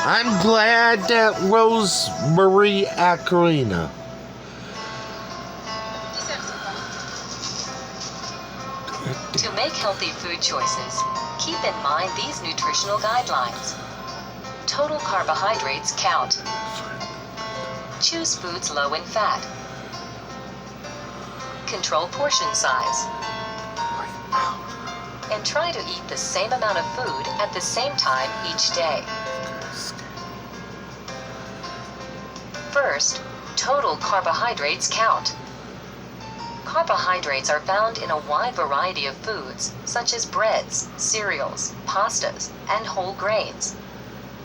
I'm glad that Rosemary Acarina. To make healthy food choices, keep in mind these nutritional guidelines. Total carbohydrates count. Choose foods low in fat. Control portion size. And try to eat the same amount of food at the same time each day. First, total carbohydrates count. Carbohydrates are found in a wide variety of foods, such as breads, cereals, pastas, and whole grains,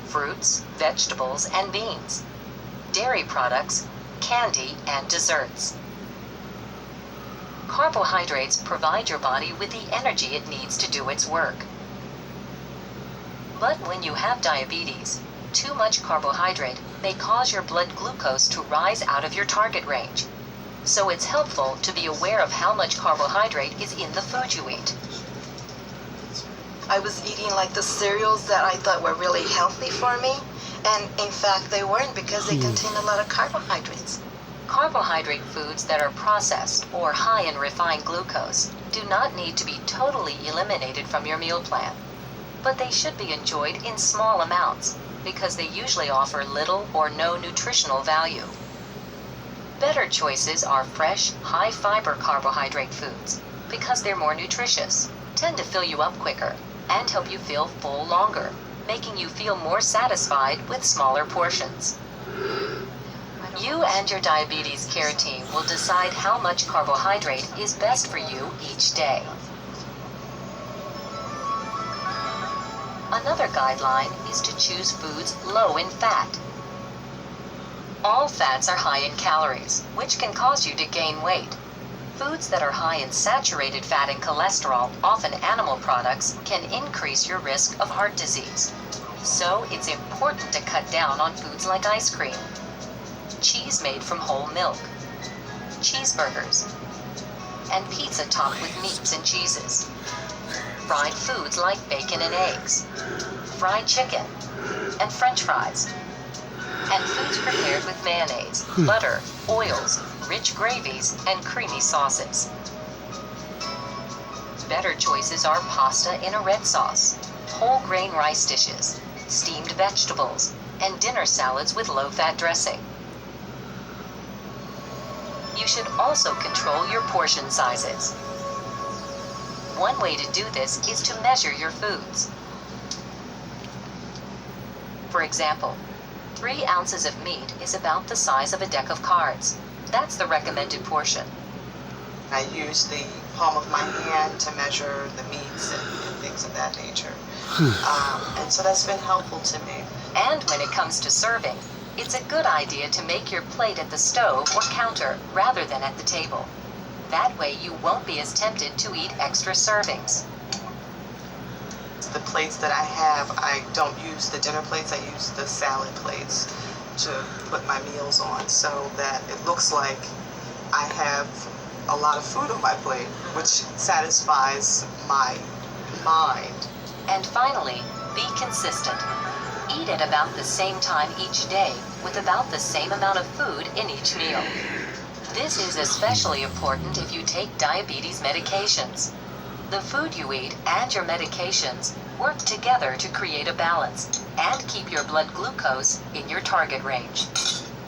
fruits, vegetables, and beans, dairy products, candy, and desserts. Carbohydrates provide your body with the energy it needs to do its work. But when you have diabetes, too much carbohydrate may cause your blood glucose to rise out of your target range. So it's helpful to be aware of how much carbohydrate is in the food you eat. I was eating like the cereals that I thought were really healthy for me, and in fact they weren't because they contain a lot of carbohydrates. Carbohydrate foods that are processed or high in refined glucose do not need to be totally eliminated from your meal plan, but they should be enjoyed in small amounts because they usually offer little or no nutritional value. Better choices are fresh, high-fiber carbohydrate foods because they're more nutritious, tend to fill you up quicker, and help you feel full longer, making you feel more satisfied with smaller portions. You and your diabetes care team will decide how much carbohydrate is best for you each day. Another guideline is to choose foods low in fat. All fats are high in calories, which can cause you to gain weight. Foods that are high in saturated fat and cholesterol, often animal products, can increase your risk of heart disease. So it's important to cut down on foods like ice cream, cheese made from whole milk, cheeseburgers, and pizza topped with meats and cheeses, fried foods like bacon and eggs, fried chicken, and French fries, and foods prepared with mayonnaise, butter, oils, rich gravies, and creamy sauces. Better choices are pasta in a red sauce, whole grain rice dishes, steamed vegetables, and dinner salads with low-fat dressing. You should also control your portion sizes. One way to do this is to measure your foods. For example, 3 ounces of meat is about the size of a deck of cards. That's the recommended portion. I use the palm of my hand to measure the meats and things of that nature. And so that's been helpful to me. And when it comes to serving, it's a good idea to make your plate at the stove or counter rather than at the table. That way you won't be as tempted to eat extra servings. The plates that I have, I don't use the dinner plates, I use the salad plates to put my meals on so that it looks like I have a lot of food on my plate, which satisfies my mind. And finally, be consistent. Eat at about the same time each day with about the same amount of food in each meal. This is especially important if you take diabetes medications. The food you eat and your medications work together to create a balance and keep your blood glucose in your target range.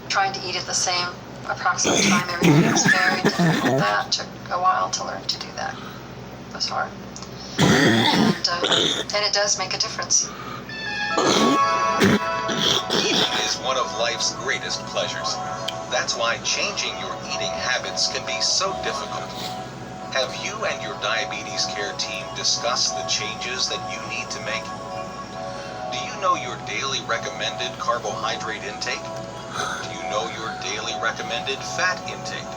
Trying to eat at the same approximate time every day is very difficult. That took a while to learn to do that. It was hard. And it does make a difference. Eating is one of life's greatest pleasures. That's why changing your eating habits can be so difficult. Have you and your diabetes care team discussed the changes that you need to make? Do you know your daily recommended carbohydrate intake? Do you know your daily recommended fat intake?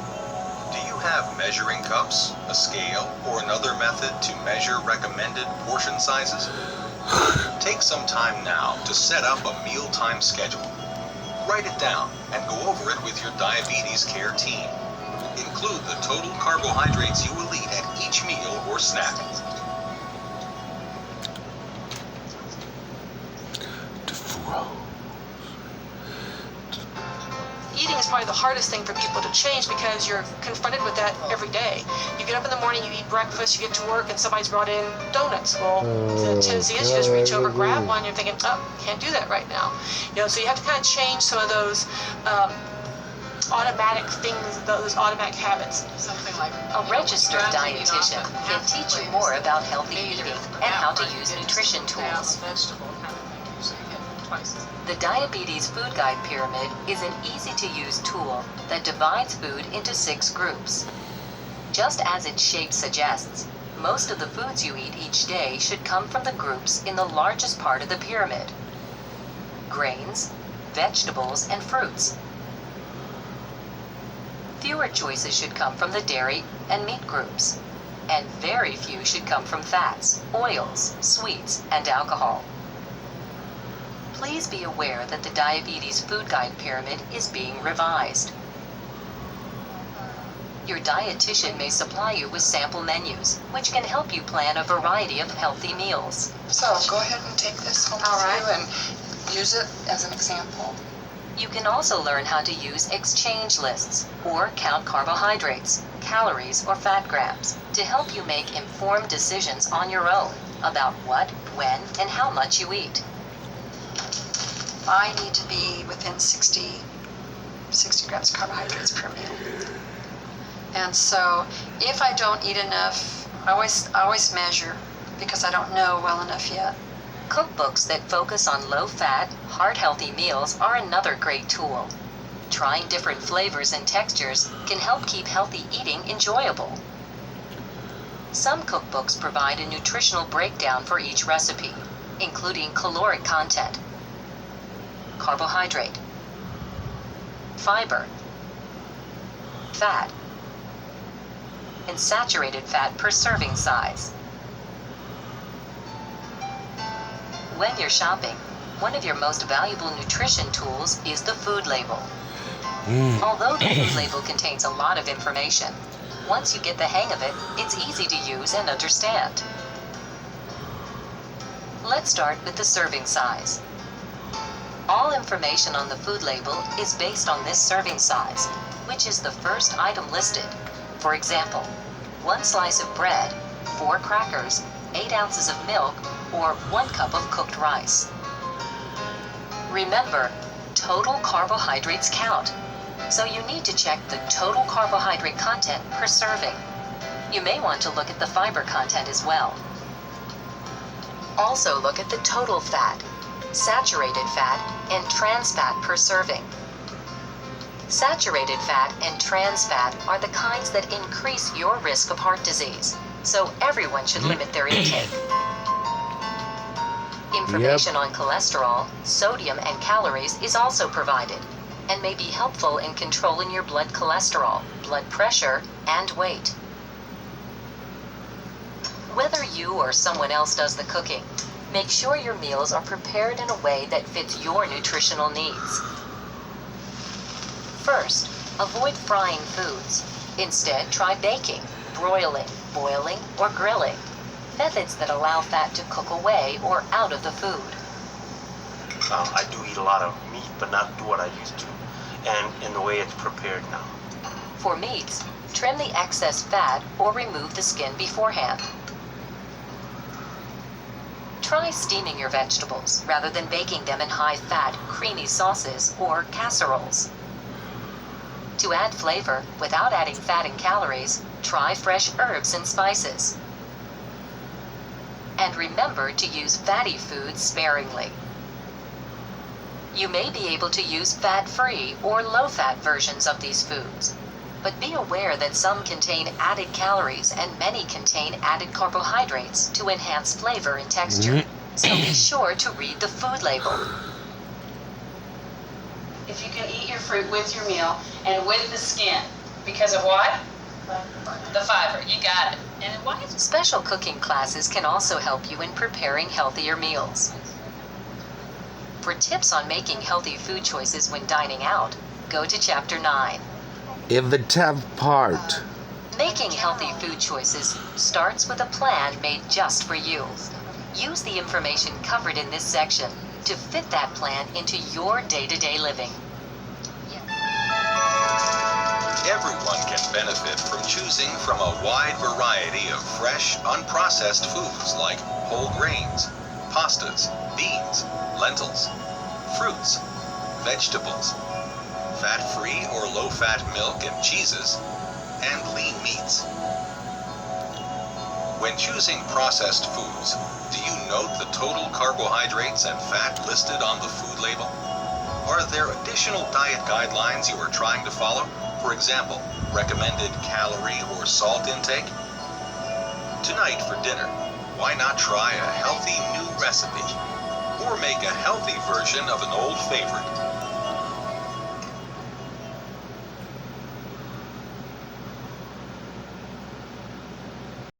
Do you have measuring cups, a scale, or another method to measure recommended portion sizes? Take some time now to set up a mealtime schedule. Write it down and go over it with your diabetes care team. Include the total carbohydrates you will eat at each meal or snack. that's probably the hardest thing for people to change because you're confronted with that every day. You get up in the morning, you eat breakfast, you get to work, and somebody's brought in donuts. Well, the tendency is you just reach over, grab one, you're thinking, oh, can't do that right now. So you have to kind of change some of those automatic things, those automatic habits. Something like A registered dietitian can teach you more about healthy eating and how to use nutrition tools. The Diabetes Food Guide Pyramid is an easy-to-use tool that divides food into 6 groups. Just as its shape suggests, most of the foods you eat each day should come from the groups in the largest part of the pyramid: grains, vegetables, and fruits. Fewer choices should come from the dairy and meat groups, and very few should come from fats, oils, sweets, and alcohol. Please be aware that the Diabetes Food Guide Pyramid is being revised. Your dietitian may supply you with sample menus, which can help you plan a variety of healthy meals. So go ahead and take this home with you and use it as an example. You can also learn how to use exchange lists or count carbohydrates, calories, or fat grams to help you make informed decisions on your own about what, when, and how much you eat. I need to be within 60 grams of carbohydrates per meal. And so if I don't eat enough, I always measure because I don't know well enough yet. Cookbooks that focus on low-fat, heart-healthy meals are another great tool. Trying different flavors and textures can help keep healthy eating enjoyable. Some cookbooks provide a nutritional breakdown for each recipe, including caloric content, carbohydrate, fiber, fat, and saturated fat per serving size. When you're shopping, one of your most valuable nutrition tools is the food label. Although the food label contains a lot of information, once you get the hang of it, it's easy to use and understand. Let's start with the serving size. All information on the food label is based on this serving size, which is the first item listed. For example, 1 slice of bread, 4 crackers, 8 ounces of milk, or 1 cup of cooked rice. Remember, total carbohydrates count, so you need to check the total carbohydrate content per serving. You may want to look at the fiber content as well. Also look at the total fat, saturated fat, and trans fat per serving. Saturated fat and trans fat are the kinds that increase your risk of heart disease, so everyone should limit their intake. Information on cholesterol, sodium, and calories is also provided, and may be helpful in controlling your blood cholesterol, blood pressure, and weight. Whether you or someone else does the cooking, make sure your meals are prepared in a way that fits your nutritional needs. First, avoid frying foods. Instead, try baking, broiling, boiling, or grilling, methods that allow fat to cook away or out of the food. I do eat a lot of meat, but not what I used to, and in the way it's prepared now. For meats, trim the excess fat or remove the skin beforehand. Try steaming your vegetables rather than baking them in high-fat, creamy sauces or casseroles. To add flavor without adding fat and calories, try fresh herbs and spices. And remember to use fatty foods sparingly. You may be able to use fat-free or low-fat versions of these foods, but be aware that some contain added calories and many contain added carbohydrates to enhance flavor and texture. So be sure to read the food label. If you can eat your fruit with your meal and with the skin. Because of what? The fiber. You got it. And why is Special cooking classes can also help you in preparing healthier meals. For tips on making healthy food choices when dining out, go to Chapter 9. In the 10th part, Making healthy food choices starts with a plan made just for you. Use the information covered in this section to fit that plan into your day-to-day living. Everyone can benefit from choosing from a wide variety of fresh, unprocessed foods like whole grains, pastas, beans, lentils, fruits, vegetables, fat-free or low-fat milk and cheeses, and lean meats. When choosing processed foods, do you note the total carbohydrates and fat listed on the food label? Are there additional diet guidelines you are trying to follow? For example, recommended calorie or salt intake? Tonight for dinner, why not try a healthy new recipe? Or make a healthy version of an old favorite?